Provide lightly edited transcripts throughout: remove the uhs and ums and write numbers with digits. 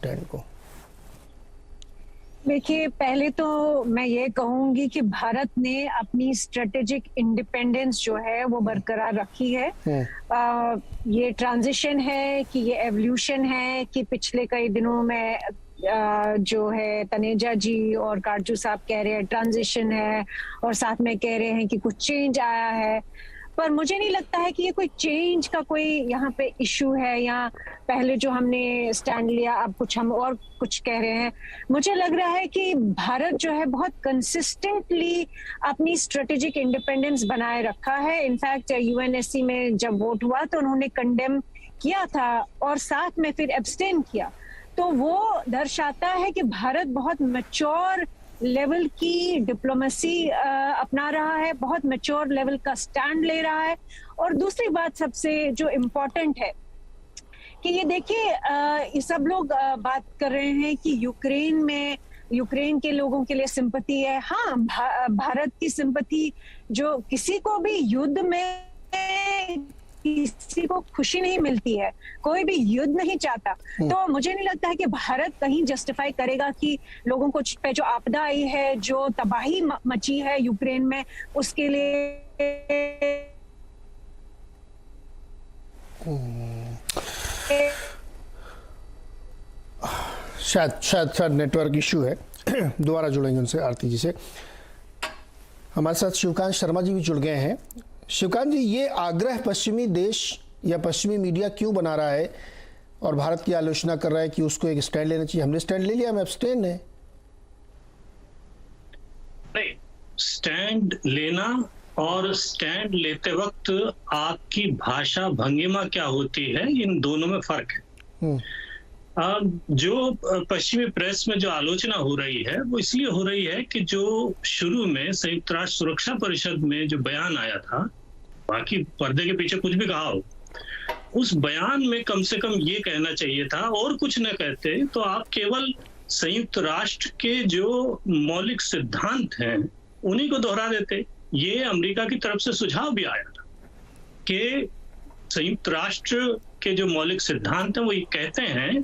Stand को? देखिए, पहले तो मैं ये कहूंगी कि भारत ने अपनी स्ट्रेटेजिक इंडिपेंडेंस जो है वो बरकरार रखी है। ये ट्रांजिशन है कि ये एवोल्यूशन है कि पिछले कई दिनों में जो है तनेजा जी और काटजू साहब कह रहे हैं ट्रांजिशन है और साथ में कह रहे हैं कि कुछ चेंज आया है, पर मुझे नहीं लगता है कि ये कोई चेंज का कोई यहाँ पे इशू है या पहले जो हमने स्टैंड लिया अब कुछ हम और कुछ कह रहे हैं। मुझे लग रहा है कि भारत जो है बहुत कंसिस्टेंटली अपनी स्ट्रेटेजिक इंडिपेंडेंस बनाए रखा है। इनफैक्ट यूएनएससी में जब वोट हुआ तो उन्होंने कंडेम किया था और साथ में फिर एब्सटेन किया, तो वो दर्शाता है कि भारत बहुत मैच्योर लेवल की डिप्लोमेसी अपना रहा है, बहुत मैच्योर लेवल का स्टैंड ले रहा है। और दूसरी बात सबसे जो इम्पोर्टेंट है कि ये देखिए, ये सब लोग बात कर रहे हैं कि यूक्रेन के लोगों के लिए सिंपैथी है। हाँ, भारत की सिंपैथी जो किसी को भी युद्ध में किसी को खुशी नहीं मिलती है, कोई भी युद्ध नहीं चाहता, तो मुझे नहीं लगता है कि भारत कहीं जस्टिफाई करेगा कि लोगों को पे जो आपदा आई है, जो तबाही मची है यूक्रेन में, उसके लिए शायद नेटवर्क इशू है। दोबारा जुड़ेंगे उनसे, आरती जी से। हमारे साथ शिवकांत शर्मा जी भी जुड़ गए हैं। शिवकांत जी, ये आग्रह पश्चिमी देश या पश्चिमी मीडिया क्यों बना रहा है और भारत की आलोचना कर रहा है कि उसको एक स्टैंड लेना चाहिए? हमने स्टैंड ले लिया, हम एब्सटेन है। नहीं, स्टैंड लेना और स्टैंड लेते वक्त आपकी भाषा भंगिमा क्या होती है, इन दोनों में फर्क है। जो पश्चिमी प्रेस में जो आलोचना हो रही है वो इसलिए हो रही है कि जो शुरू में संयुक्त राष्ट्र सुरक्षा परिषद में जो बयान आया था, बाकी पर्दे के पीछे कुछ भी कहा हो, उस बयान में कम से कम ये कहना चाहिए था, और कुछ न कहते तो आप केवल संयुक्त राष्ट्र के जो मौलिक सिद्धांत हैं उन्हीं को दोहरा देते। ये अमेरिका की तरफ से सुझाव भी आया था कि संयुक्त राष्ट्र के जो मौलिक सिद्धांत हैं वो ये कहते हैं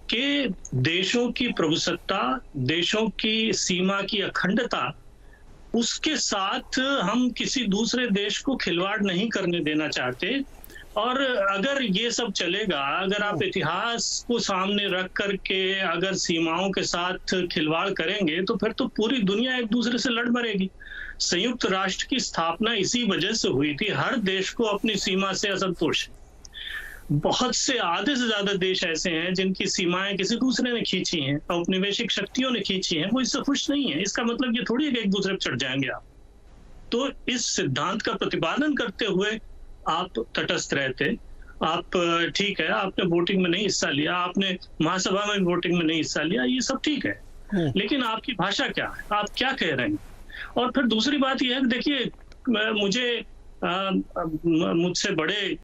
कि देशों की प्रभुसत्ता, देशों की सीमा की अखंडता, उसके साथ हम किसी दूसरे देश को खिलवाड़ नहीं करने देना चाहते। और अगर ये सब चलेगा, अगर आप इतिहास को सामने रख करके अगर सीमाओं के साथ खिलवाड़ करेंगे तो फिर तो पूरी दुनिया एक दूसरे से लड़ मरेगी। संयुक्त राष्ट्र की स्थापना इसी वजह से हुई थी, हर देश को अपनी सीमा से असंतोष। बहुत से आधे से ज्यादा देश ऐसे हैं जिनकी सीमाएं किसी दूसरे ने खींची हैं, औपनिवेशिक शक्तियों ने खींची हैं, वो इससे खुश नहीं है। इसका मतलब ये थोड़ी है कि एक दूसरे पर चढ़ जाएंगे आप। तो इस सिद्धांत का प्रतिपादन करते हुए आप तटस्थ रहते। आप ठीक है, आपने वोटिंग में नहीं हिस्सा लिया, आपने महासभा में वोटिंग में नहीं हिस्सा लिया, ये सब ठीक है, लेकिन आपकी भाषा क्या है, आप क्या कह रहे हैं? और फिर दूसरी बात यह है कि देखिए, मुझे मुझसे बड़े